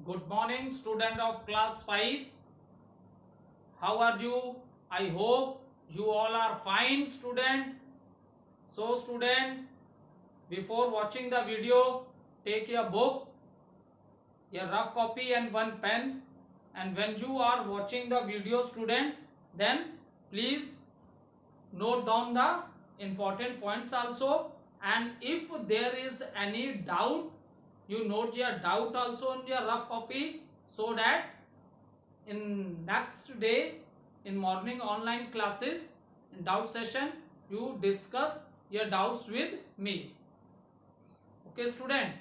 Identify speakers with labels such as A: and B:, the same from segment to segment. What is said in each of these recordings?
A: Good morning, student of class 5. How are you? I hope you all are fine, student. So, student, before watching the video, take your book, your rough copy and one pen. And when you are watching the video, student, then please note down the important points also. And if there is any doubt, you note your doubt also in your rough copy, so that in next day in morning online classes in doubt session you discuss your doubts with me. Okay, student.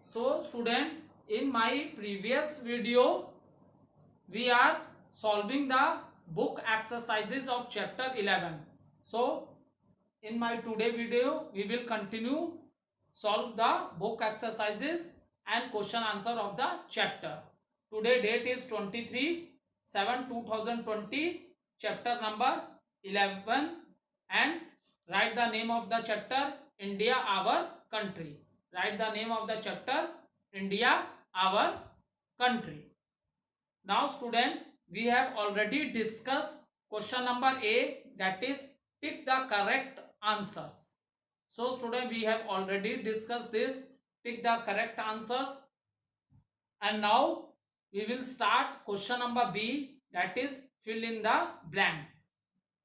A: So, student, in my previous video we are solving the book exercises of chapter 11. So, in my today video we will continue solve the book exercises and question answer of the chapter. Today date is 23/7/2020, chapter number 11, and write the name of the chapter India our country. Write the name of the chapter India our country. Now student, we have already discussed question number A, that is tick the correct answers. So student, we have already discussed this, tick the correct answers, and now we will start question number B, that is fill in the blanks.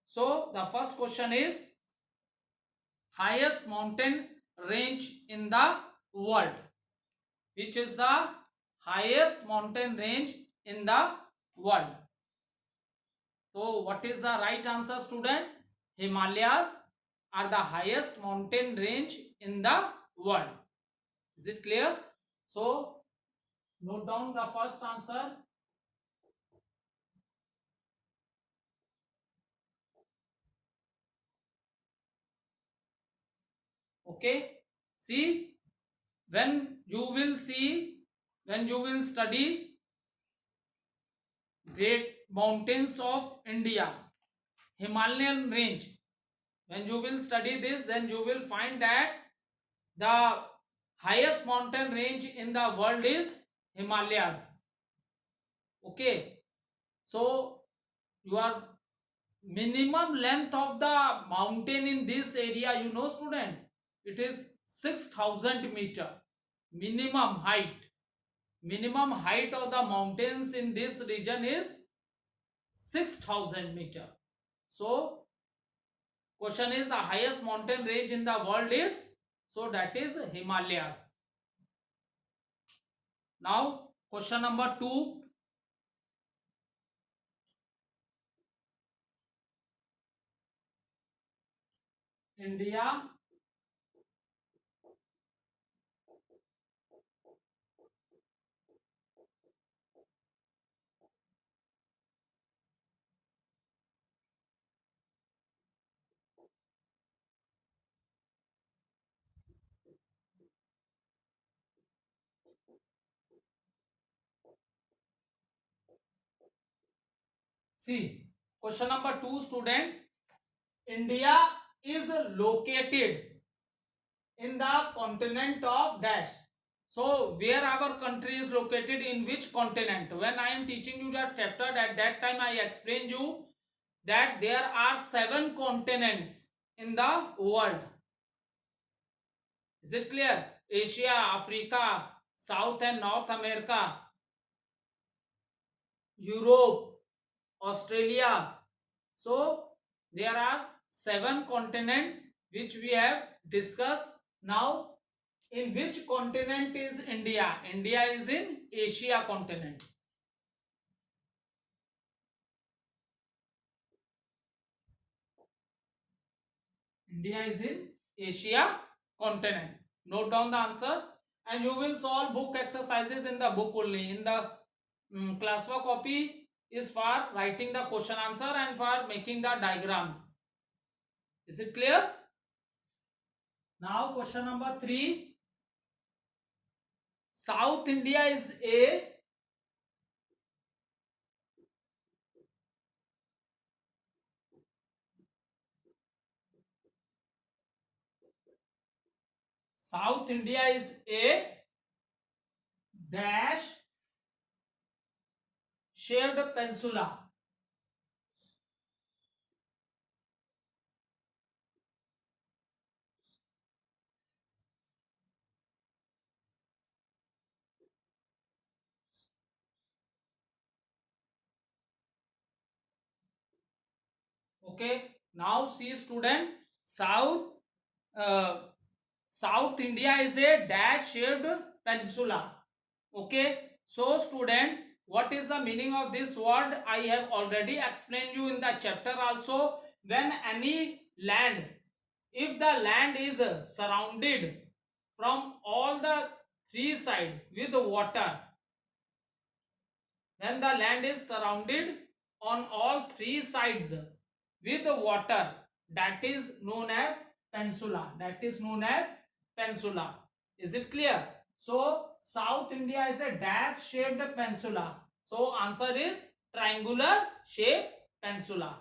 A: So the first question is highest mountain range in the world. Which is the highest mountain range in the world? So what is the right answer, student? Himalayas are the highest mountain range in the world. Is it clear? So note down the first answer. Okay. See, when you will study great mountains of India, Himalayan range, when you will study this, then you will find that the highest mountain range in the world is Himalayas. Okay, so your minimum length of the mountain in this area, you know, student, it is 6,000 meter. Minimum height of the mountains in this region is 6,000 meter. So question is the highest mountain range in the world is, so that is Himalayas. Now question number 2. India See, question number 2, student. India is located in the continent of dash. So, where our country is located, in which continent? When I am teaching you that chapter, at that time I explained you that there are 7 continents in the world. Is it clear? Asia, Africa, South and North America, Europe, Australia. So there are 7 continents which we have discussed. Now in which continent is India? India is in Asia continent. India is in Asia continent. Note down the answer and you will solve book exercises in the book only. In the class work copy is for writing the question answer and for making the diagrams. Is it clear? Now question number 3. South India is a South India is a dash shaped peninsula. Okay, now see student, south uh, South India is a dash shaped peninsula. Okay, so student, what is the meaning of this word? I have already explained you in the chapter also. When any land, if the land is surrounded from all the three sides with water, when the land is surrounded on all three sides with water, that is known as peninsula. That is known as peninsula. Is it clear? So South India is a dash shaped peninsula. So answer is triangular shaped peninsula.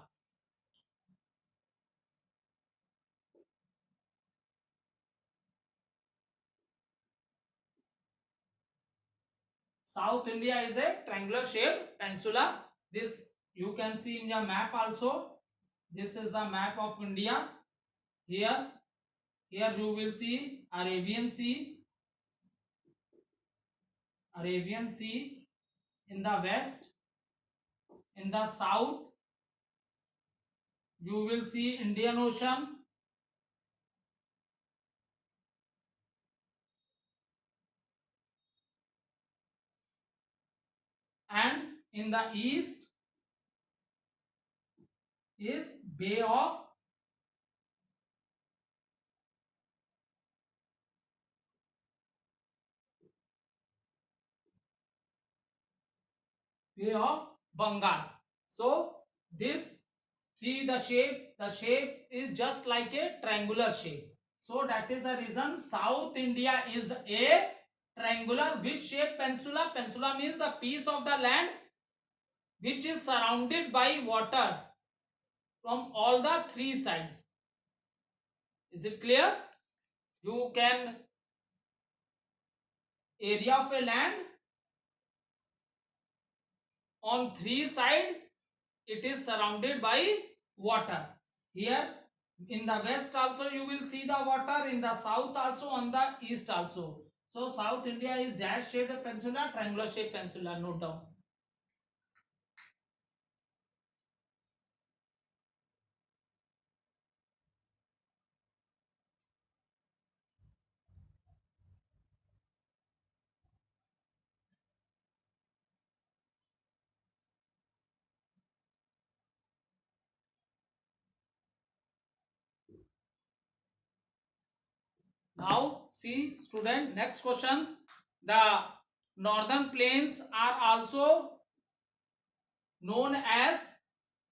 A: South India is a triangular shaped peninsula. This you can see in your map also. This is the map of India. Here you will see Arabian Sea in the west. In the south you will see Indian Ocean, and in the east is Bay of Bengal. So this, see the shape is just like a triangular shape. So that is the reason South India is a triangular which shape peninsula. Peninsula means the piece of the land which is surrounded by water from all the three sides. Is it clear? You can area of a land on three sides, it is surrounded by water. Here in the west also you will see the water, in the south also, on the east also. So South India is dash shaped peninsula, triangular shaped peninsula. Note down. Now see student, next question. The northern plains are also known as,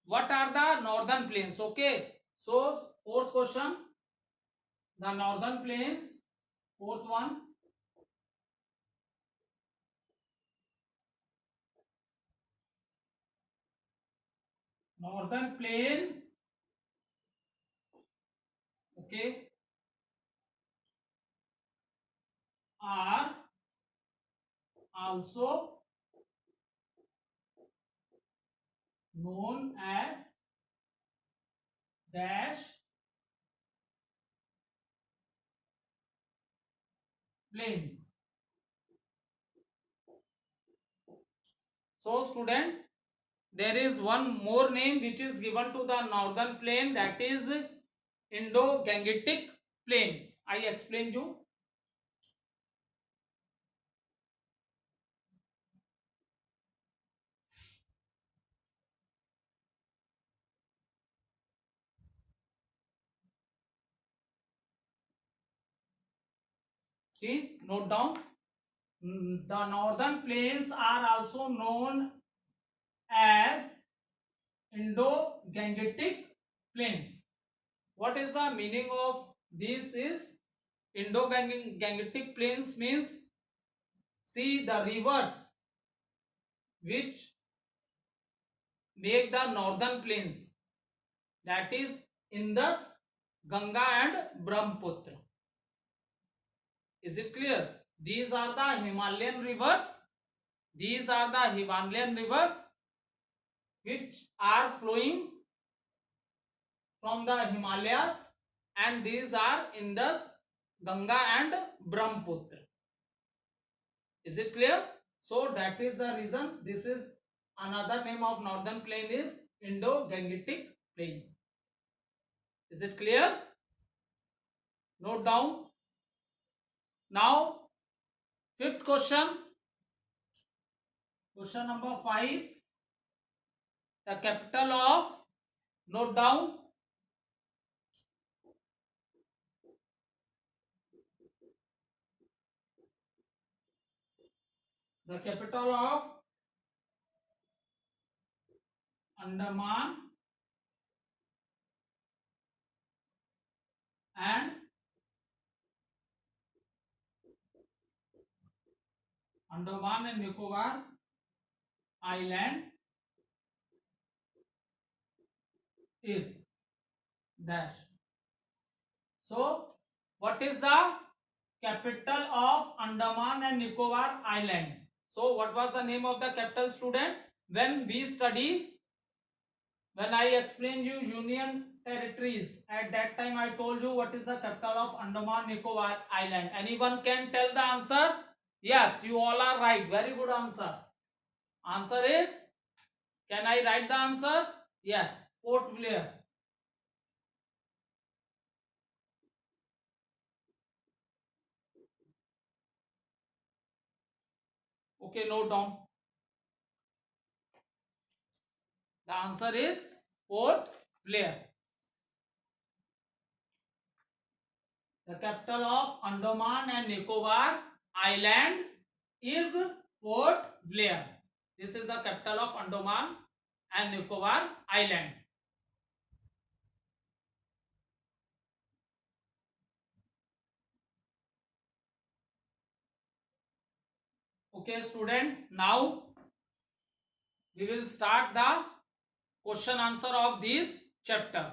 A: what are the northern plains? Okay, so fourth question, the northern plains, fourth one. Northern plains, okay, are also known as dash plains. So student, there is one more name which is given to the northern plain, that is Indo-Gangetic plain. I explain you. See, note down. The northern plains are also known as Indo-Gangetic plains. What is the meaning of this? Is Indo-Gangetic plains means, see the rivers which make the northern plains, that is Indus, Ganga and Brahmaputra. Is it clear? These are the Himalayan rivers. These are the Himalayan rivers which are flowing from the Himalayas, and these are Indus, Ganga and Brahmaputra. Is it clear? So that is the reason this is another name of northern plain is Indo-Gangetic plain. Is it clear? Note down. Now, fifth question. Question number 5. The capital of, note down, the capital of Andaman and Nicobar Island is dash. So, what is the capital of Andaman and Nicobar Island? So, what was the name of the capital, student? When we study, when I explained you Union Territories, at that time I told you what is the capital of Andaman Nicobar Island. Anyone can tell the answer? Yes, you all are right. Very good answer. Answer is, can I write the answer? Yes, Port Blair. Okay, note down. The answer is Port Blair. The capital of Andaman and Nicobar Island is Port Blair. This is the capital of Andaman and Nicobar Island. Okay, student. Now we will start the question answer of this chapter.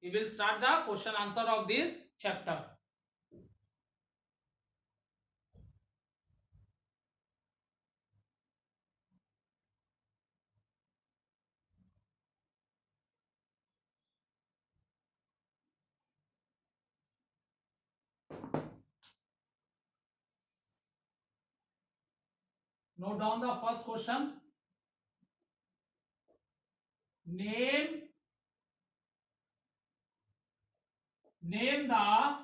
A: We will start the question answer of this chapter. Note down the first question. Name the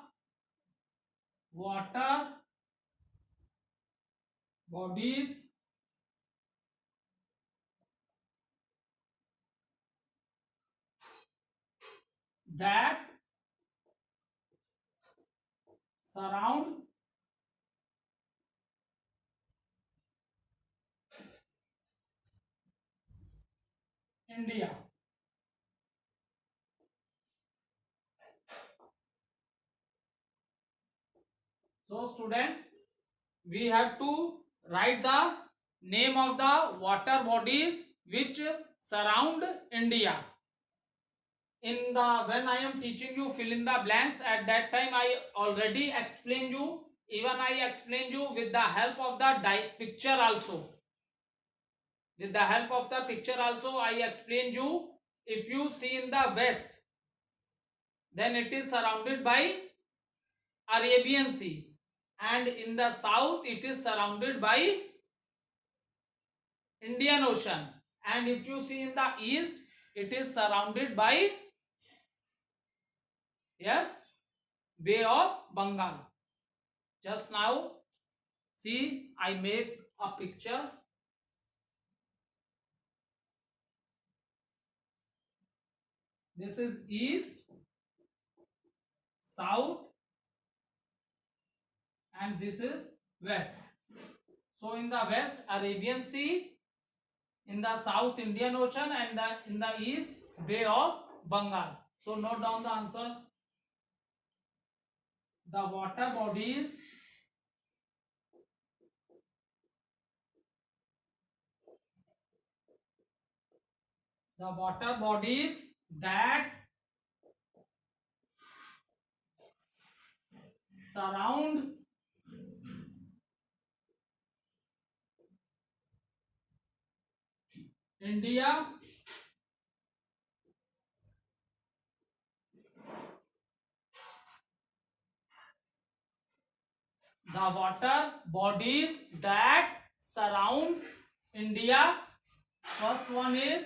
A: water bodies that surround India. So student, we have to write the name of the water bodies which surround India. In the, when I am teaching you fill in the blanks, at that time I already explained you, even I explained you with the help of the picture also. With the help of the picture also I explained you, if you see in the west, then it is surrounded by Arabian Sea, and in the south it is surrounded by Indian Ocean, and if you see in the east it is surrounded by, yes, Bay of Bengal. Just now see, I make a picture. This is east, south, and this is west. So in the west Arabian Sea, in the south Indian Ocean, and in the east Bay of Bengal. So note down the answer. The water bodies that surround India The water bodies that surround India. First one is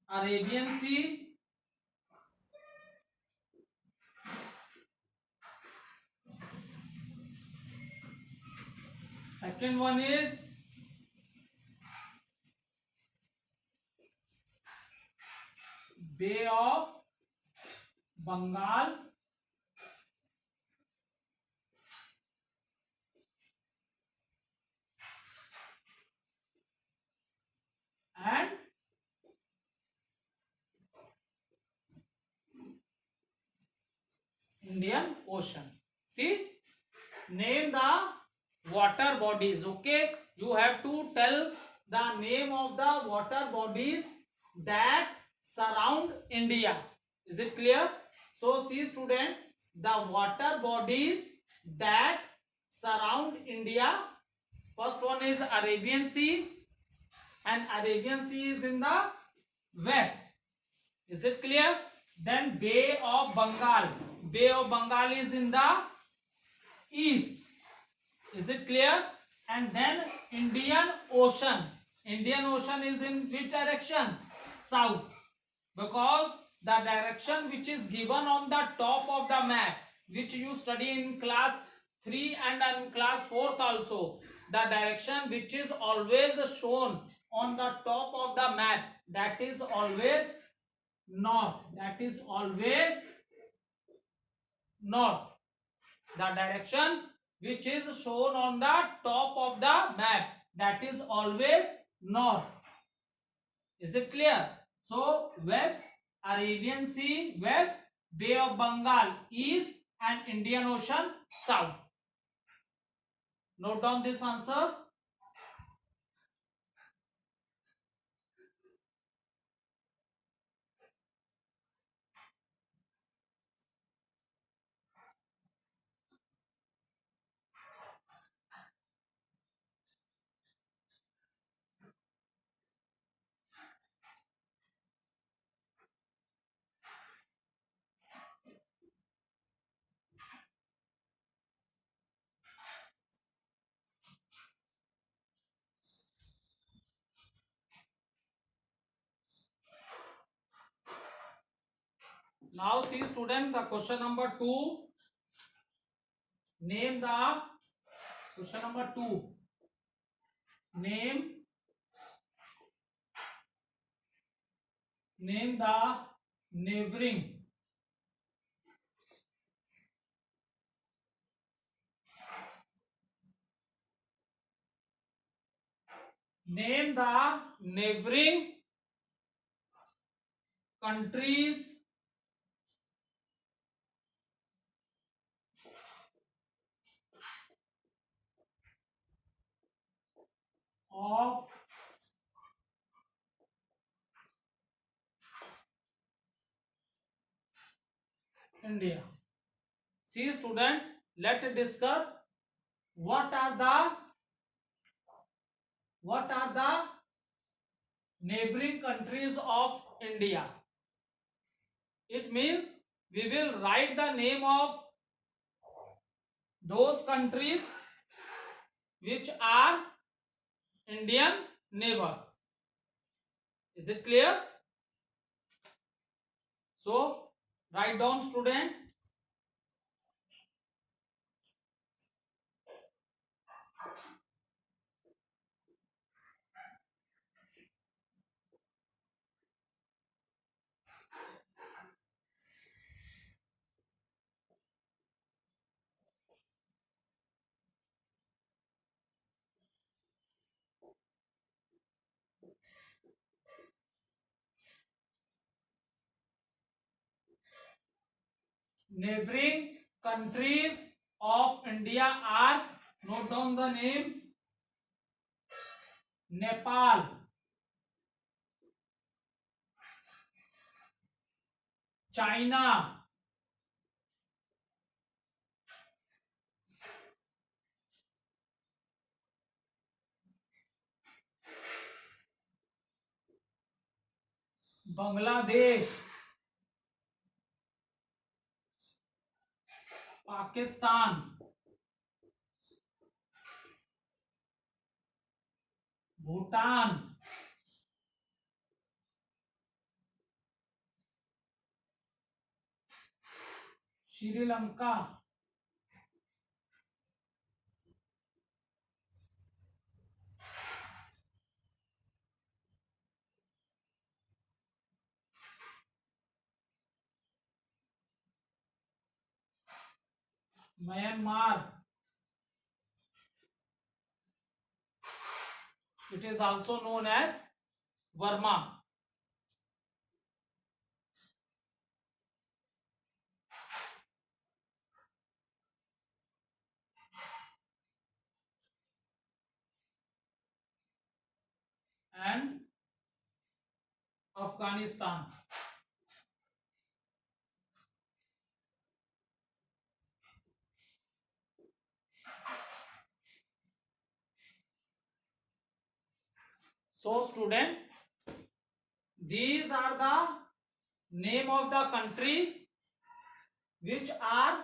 A: Arabian Sea. Second one is Bay of Bengal. And Indian Ocean. See, name the water bodies. Okay, you have to tell the name of the water bodies that surround India. Is it clear? So see student, the water bodies that surround India. First one is Arabian Sea, and Arabian Sea is in the west. Is it clear? Then Bay of Bengal. Bay of Bengal is in the east. Is it clear? And then Indian Ocean. Indian Ocean is in which direction? South. Because the direction which is given on the top of the map, which you study in class 3 and in class 4th also, the direction which is always shown on the top of the map, that is always north. That is always north. The direction which is shown on the top of the map, that is always north. Is it clear? So west, Arabian Sea west, Bay of Bengal east, and Indian Ocean south. Note down this answer. Now see student, the question number 2. Name the question number 2. Name the neighboring countries of India. See student, let's discuss what are the neighboring countries of India. It means we will write the name of those countries which are Indian neighbors. Is it clear? So write down student. Neighboring countries of India are, note down the name, Nepal, China, Bangladesh, Pakistan, Bhutan, Sri Lanka, Myanmar, it is also known as Burma, and Afghanistan. So student, these are the name of the country which are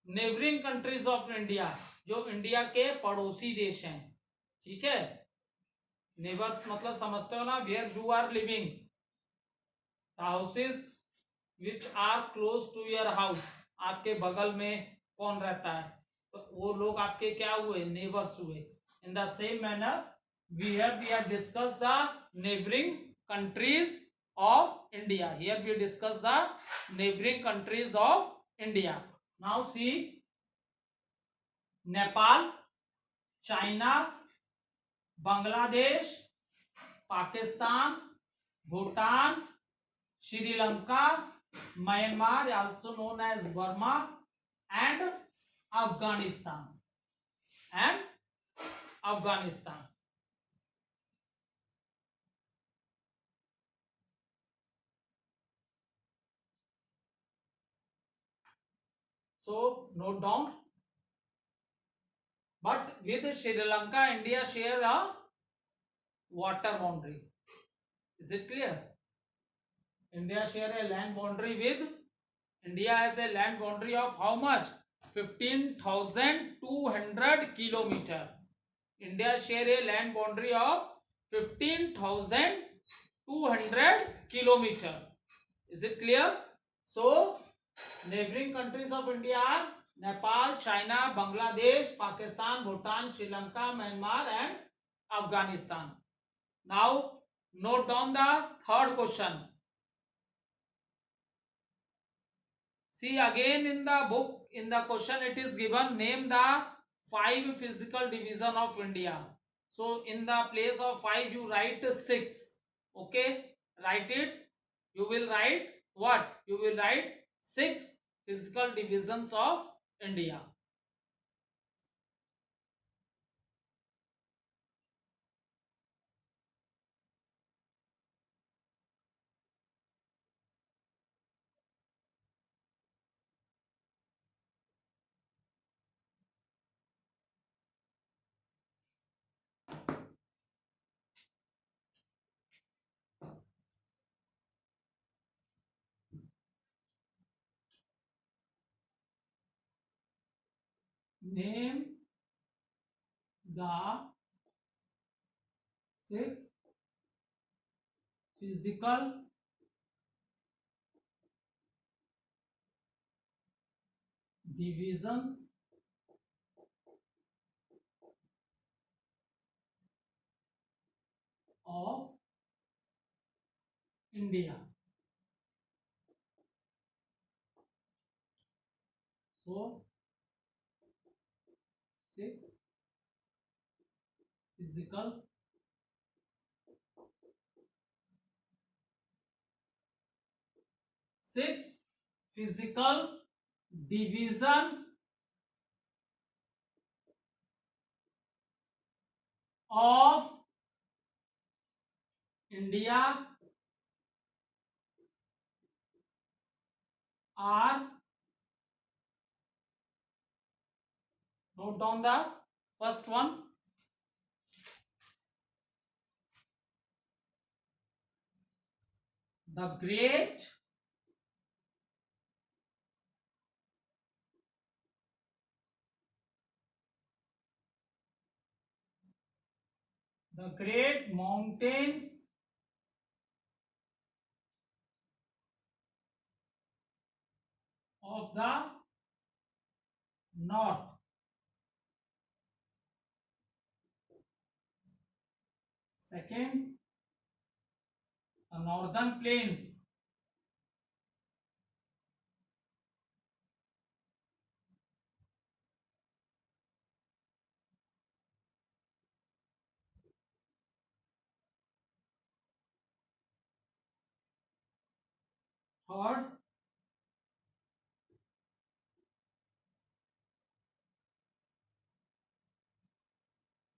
A: neighboring countries of India, जो India के पड़ोसी देश हैं. ठीक है, neighbours मतलब समझते हो ना, where you are living, houses which are close to your house, आपके बगल में कौन रहता है, तो वो लोग आपके क्या हुए, नेबर्स हुए. In the same manner we have discussed the neighboring countries of India. Here we discuss the neighboring countries of India. Now see, Nepal, China, Bangladesh, Pakistan, Bhutan, Sri Lanka, Myanmar, also known as Burma, and Afghanistan. So note down. But with Sri Lanka, India share a water boundary. Is it clear? India share a land boundary with. India has a land boundary of how much? 15,200 kilometer. India share a land boundary of 15,200 kilometer. Is it clear? So neighboring countries of India are Nepal, China, Bangladesh, Pakistan, Bhutan, Sri Lanka, Myanmar, and Afghanistan. Now note down the third question. See, again in the book, in the question it is given, name the 5 physical division of India. So in the place of 5 you write 6. Okay, write it. You will write what? You will write 6 physical divisions of India. Name the 6 physical divisions of India. So 6 physical divisions of India are, note down the first one, the Great the great mountains of the north. Second, the northern plains. Third,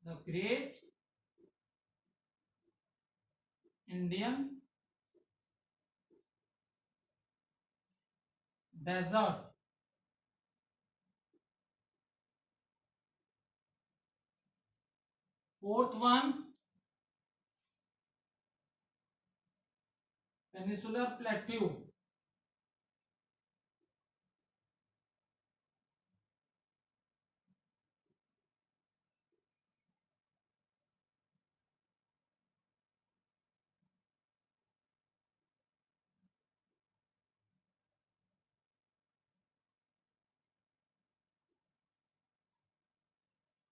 A: the great Indian desert. Fourth one, peninsular plateau.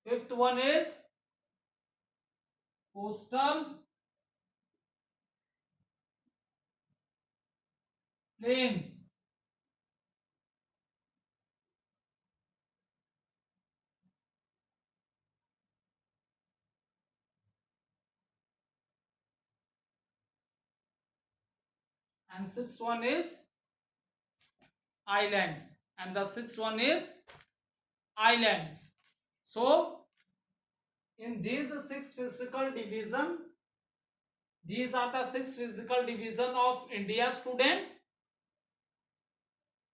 A: Fifth one is coastal plains. And sixth one is islands. And the sixth one is islands. So, in these six physical division, these are the six physical division of India, student.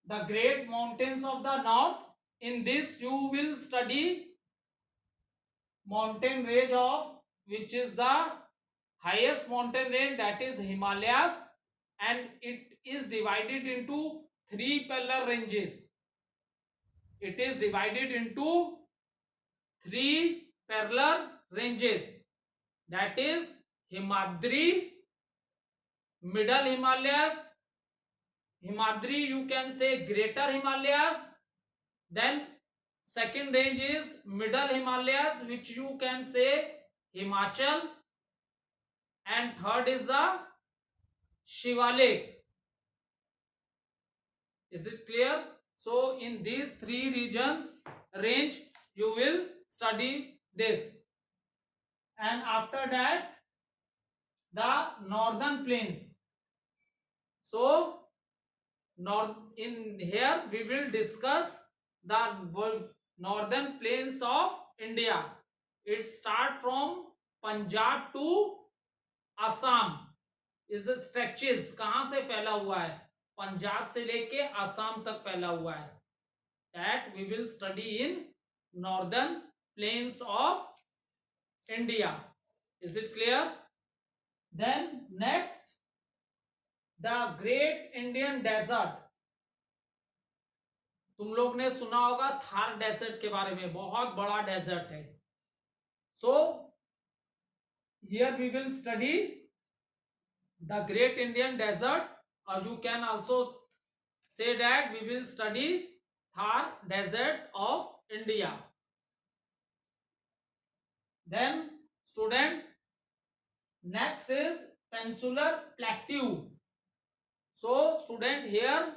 A: The great mountains of the north. In this you will study mountain range of which is the highest mountain range, that is Himalayas, and it is divided into three parallel ranges. It is divided into three parallel ranges, that is Himadri, Middle Himalayas, Himadri you can say Greater Himalayas, then second range is Middle Himalayas which you can say Himachal, and third is the Shivalik. Is it clear? So in these three regions range you will study this, and after that the northern plains. So north in here we will discuss the northern plains of India. It start from Punjab to Assam. इस stretches कहां से फैला हुआ है, पंजाब से लेके असम तक फैला हुआ है. That we will study in northern plains of India. Is it clear? Then next, the great Indian desert. तुम लोग ने सुना होगा थार डेजर्ट के बारे में, बहुत बड़ा डेजर्ट है. So here we will study the great Indian desert, or you can also say that we will study Thar desert of India. Then student, next is peninsular plateau. So student, here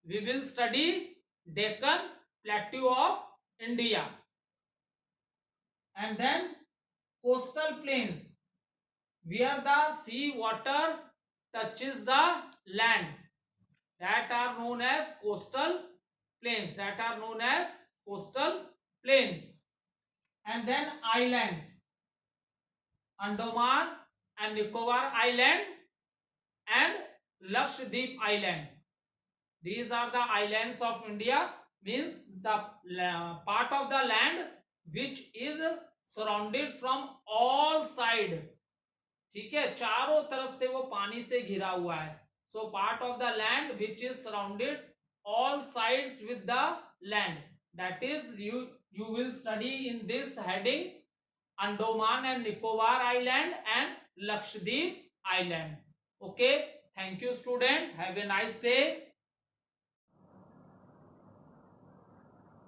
A: we will study Deccan plateau of India. And then coastal plains, where the sea water touches the land, that are known as coastal plains, that are known as coastal plains. And then islands, Andaman and Nicobar Island and Lakshadweep Island. These are the islands of India, means the part of the land which is surrounded from all side. ठीक है, चारों तरफ से वो पानी से घिरा हुआ है. So part of the land which is surrounded all sides with the land, that is you will study in this heading Andaman and Nicobar Island and Lakshadweep Island. Okay, thank you student, have a nice day.